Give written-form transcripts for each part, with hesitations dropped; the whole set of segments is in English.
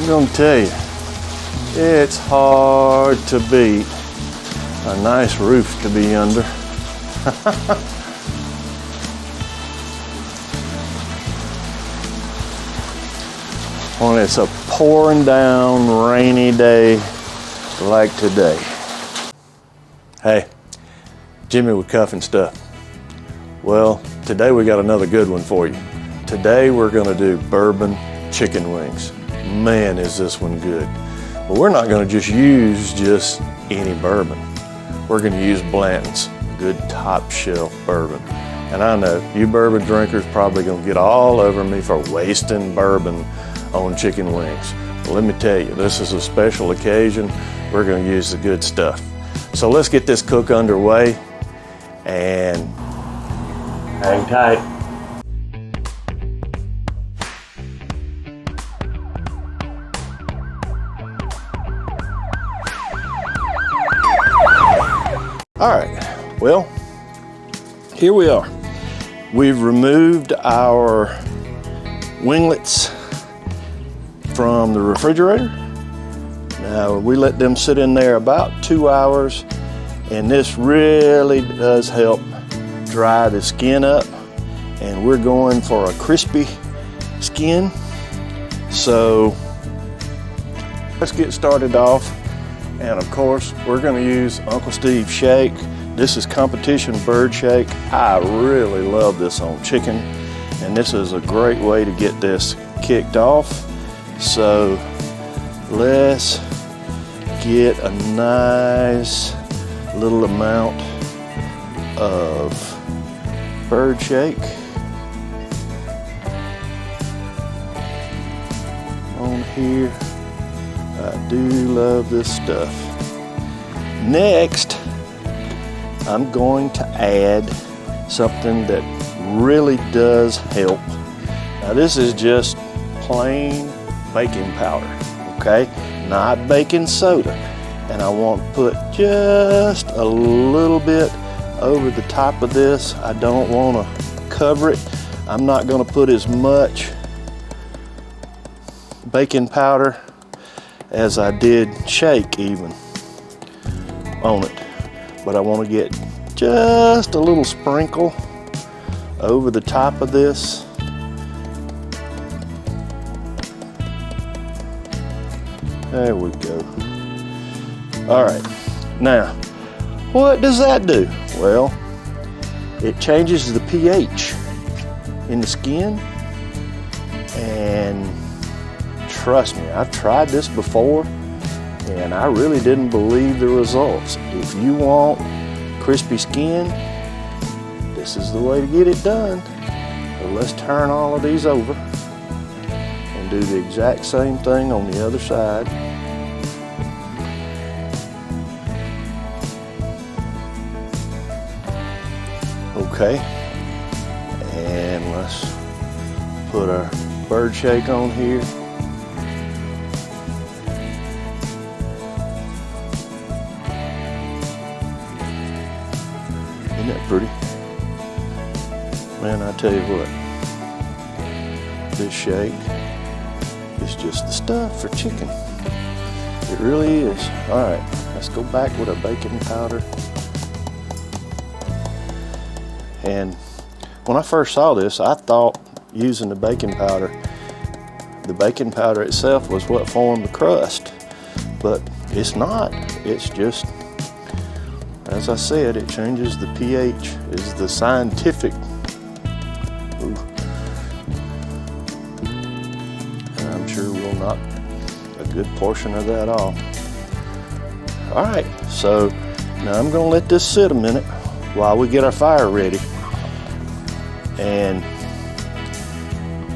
gonna tell you, it's hard to beat a nice roof to be under. When it's a pouring down rainy day like today. Hey, Jimmy with Cuff and Stuff. Well, today we got another good one for you. Today we're gonna do bourbon chicken wings. Man, is this one good. But we're not gonna just use any bourbon. We're gonna use Blanton's good top shelf bourbon. And I know you bourbon drinkers probably gonna get all over me for wasting bourbon on chicken wings. Well, let me tell you, this is a special occasion. We're gonna use the good stuff. So let's get this cook underway and hang tight. All right, well, here we are. We've removed our winglets from the refrigerator. Now we let them sit in there about 2 hours, and this really does help dry the skin up, and we're going for a crispy skin. So let's get started off. And of course, we're gonna use Uncle Steve's shake. This is competition bird shake. I really love this on chicken, and this is a great way to get this kicked off. So let's get a nice little amount of bird shake on here. I do love this stuff. Next, I'm going to add something that really does help. Now this is just plain baking powder, okay? Not baking soda. And I want to put just a little bit over the top of this. I don't want to cover it. I'm not going to put as much baking powder as I did shake even on it. But I want to get just a little sprinkle over the top of this. There we go. All right, now, what does that do? Well, it changes the pH in the skin, and trust me, I've tried this before, and I really didn't believe the results. If you want crispy skin, this is the way to get it done. So let's turn all of these over and do the exact same thing on the other side. Okay, and let's put our bird shake on here. Isn't that pretty? Man, I tell you what, this shake is just the stuff for chicken. It really is. All right, let's go back with our baking powder. And when I first saw this, I thought using the baking powder itself was what formed the crust, but it's not. It's just, as I said, it changes the pH, is the scientific. Ooh. And I'm sure we'll knock a good portion of that off. All right, so now I'm gonna let this sit a minute while we get our fire ready. And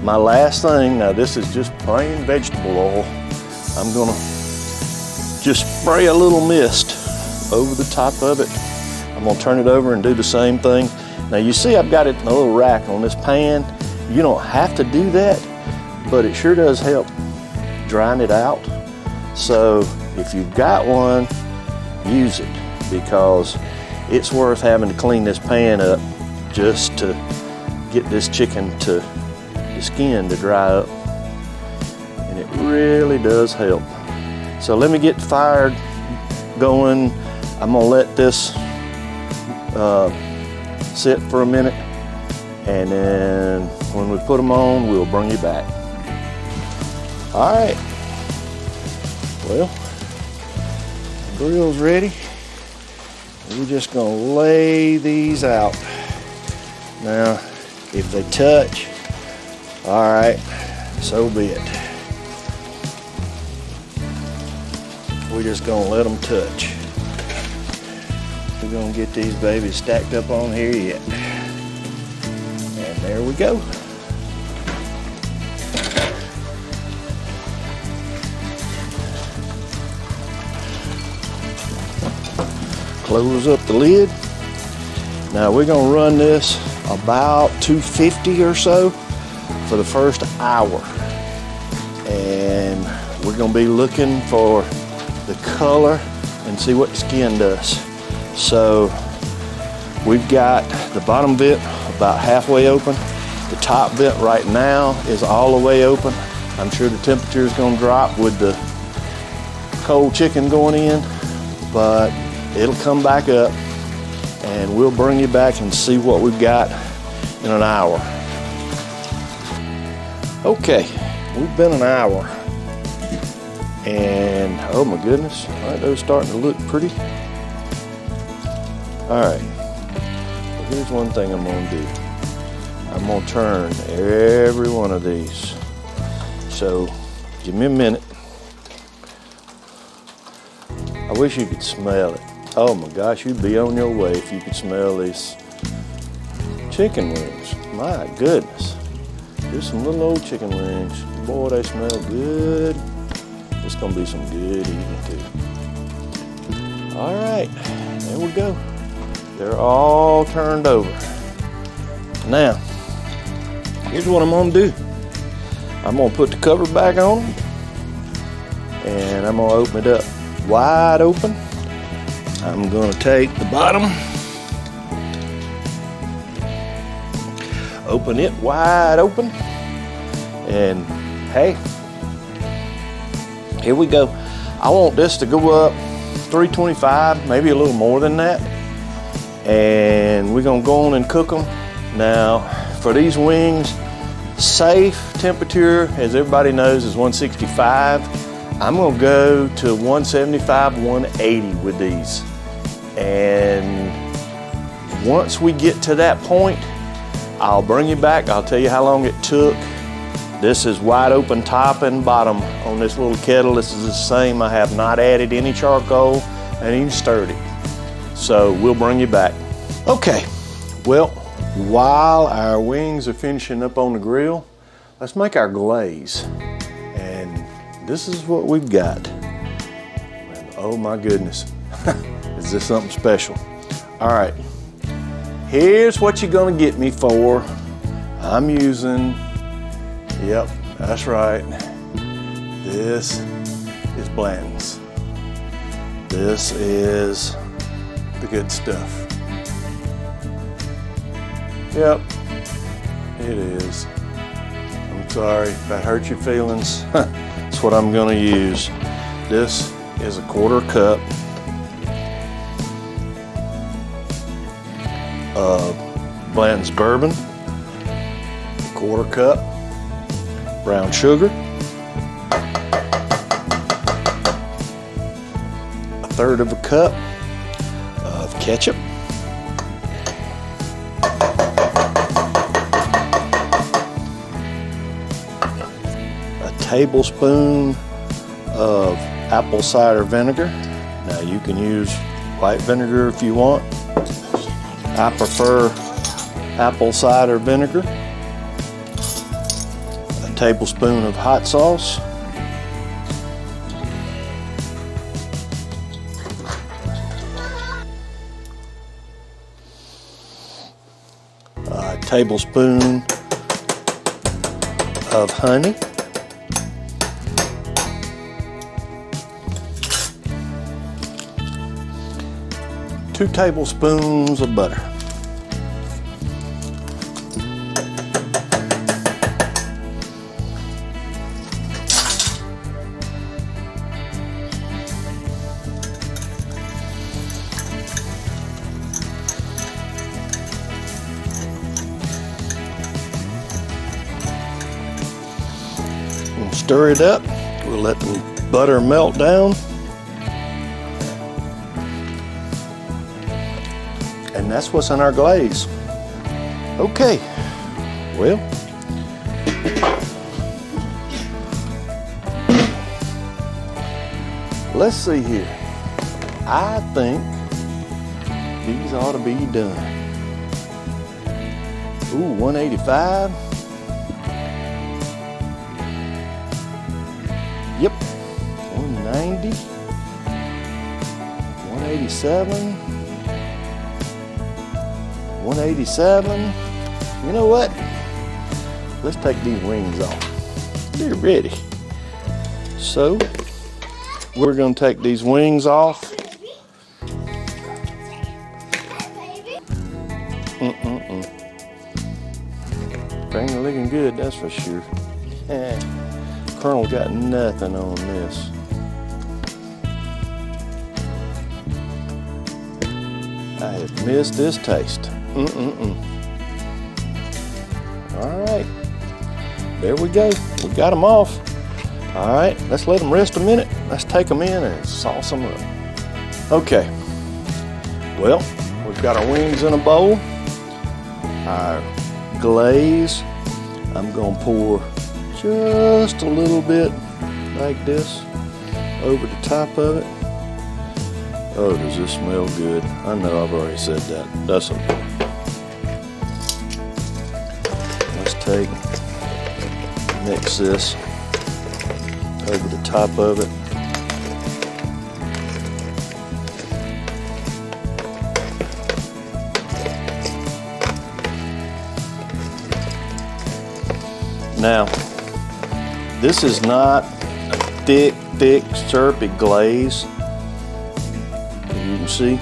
my last thing, now this is just plain vegetable oil. I'm gonna just spray a little mist over the top of it. I'm gonna turn it over and do the same thing. Now you see I've got it in a little rack on this pan. You don't have to do that, but it sure does help drying it out. So if you've got one, use it, because it's worth having to clean this pan up just to get this chicken to the skin to dry up. And it really does help. So let me get the fire going. I'm gonna let this sit for a minute, and then when we put them on, we'll bring you back. All right, well, the grill's ready. We're just gonna lay these out. Now, if they touch, all right, so be it. We're just gonna let them touch. We're gonna get these babies stacked up on here yet. And there we go. Close up the lid. Now we're gonna run this about 250 or so for the first hour. And we're gonna be looking for the color and see what the skin does. So we've got the bottom vent about halfway open. The top vent right now is all the way open. I'm sure the temperature is gonna drop with the cold chicken going in, but it'll come back up and we'll bring you back and see what we've got in an hour. Okay, we've been an hour and oh my goodness, all right, those starting to look pretty. All right, well, here's one thing I'm gonna do. I'm gonna turn every one of these. So give me a minute. I wish you could smell it. Oh my gosh, you'd be on your way if you could smell these chicken wings. My goodness. Here's some little old chicken wings. Boy, they smell good. It's gonna be some good eating too. All right, there we go. They're all turned over. Now, here's what I'm gonna do. I'm gonna put the cover back on and I'm gonna open it up wide open. I'm gonna take the bottom, open it wide open, and hey, here we go. I want this to go up 325, maybe a little more than that, and we're gonna go on and cook them. Now, for these wings, safe temperature, as everybody knows, is 165. I'm gonna go to 175, 180 with these. And once we get to that point, I'll bring you back. I'll tell you how long it took. This is wide open top and bottom on this little kettle. This is the same. I have not added any charcoal and even stirred it. So we'll bring you back. Okay, well, while our wings are finishing up on the grill, let's make our glaze. And this is what we've got. And oh my goodness. Is this something special? All right, here's what you're gonna get me for. I'm using, yep, that's right. This is Blanton's. This is the good stuff. Yep, it is. I'm sorry if that hurt your feelings. That's what I'm gonna use. This is a 1/4 cup of Blanton's Bourbon, 1/4 cup brown sugar, 1/3 cup of ketchup, a tablespoon of apple cider vinegar. Now you can use white vinegar if you want. I prefer apple cider vinegar, a tablespoon of hot sauce, a tablespoon of honey, 2 tablespoons of butter. stir it up. We'll let the butter melt down. And that's what's in our glaze. Okay, well, let's see here. I think these ought to be done. Ooh, 185. Yep, 190. 187. 187. You know what? Let's take these wings off. They're ready. So, we're going to take these wings off. Things are looking good, that's for sure. Colonel got nothing on this. I have missed this taste. All right, there we go. We got them off. All right, let's let them rest a minute. Let's take them in and sauce them up. Okay, well, we've got our wings in a bowl. Our glaze, I'm gonna pour just a little bit like this over the top of it. Oh, does this smell good? I know I've already said that. That's okay. Let's mix this over the top of it. Now, this is not a thick, syrupy glaze. As you can see,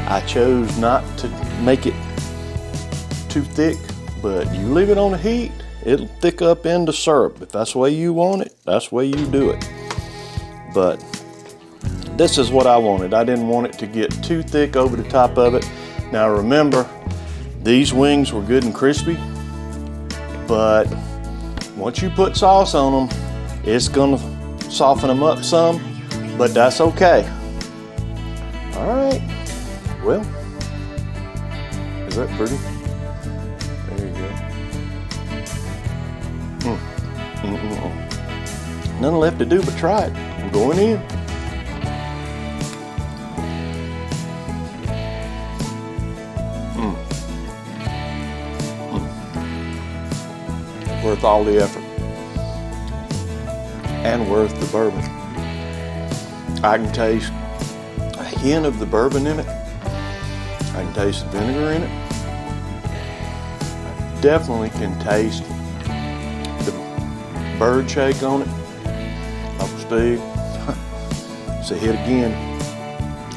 I chose not to make it too thick, but you leave it on the heat, it'll thick up into syrup. If that's the way you want it, that's the way you do it. But this is what I wanted. I didn't want it to get too thick over the top of it. Now remember, these wings were good and crispy, but once you put sauce on them, it's gonna soften them up some, but that's okay. All right, well, is that pretty? There you go. Nothing left to do but try it. I'm going in. Worth all the effort and worth the bourbon. I can taste a hint of the bourbon in it. I can taste the vinegar in it. I definitely can taste the bird shake on it. Uncle Steve. It's a hit again.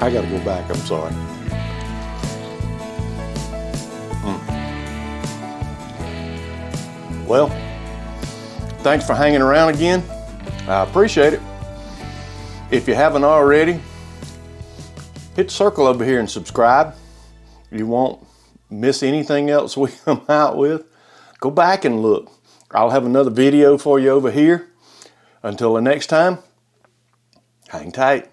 I gotta go back, I'm sorry. Well, thanks for hanging around again. I appreciate it. If you haven't already, hit the circle over here and subscribe. You won't miss anything else we come out with. Go back and look. I'll have another video for you over here. Until the next time, hang tight.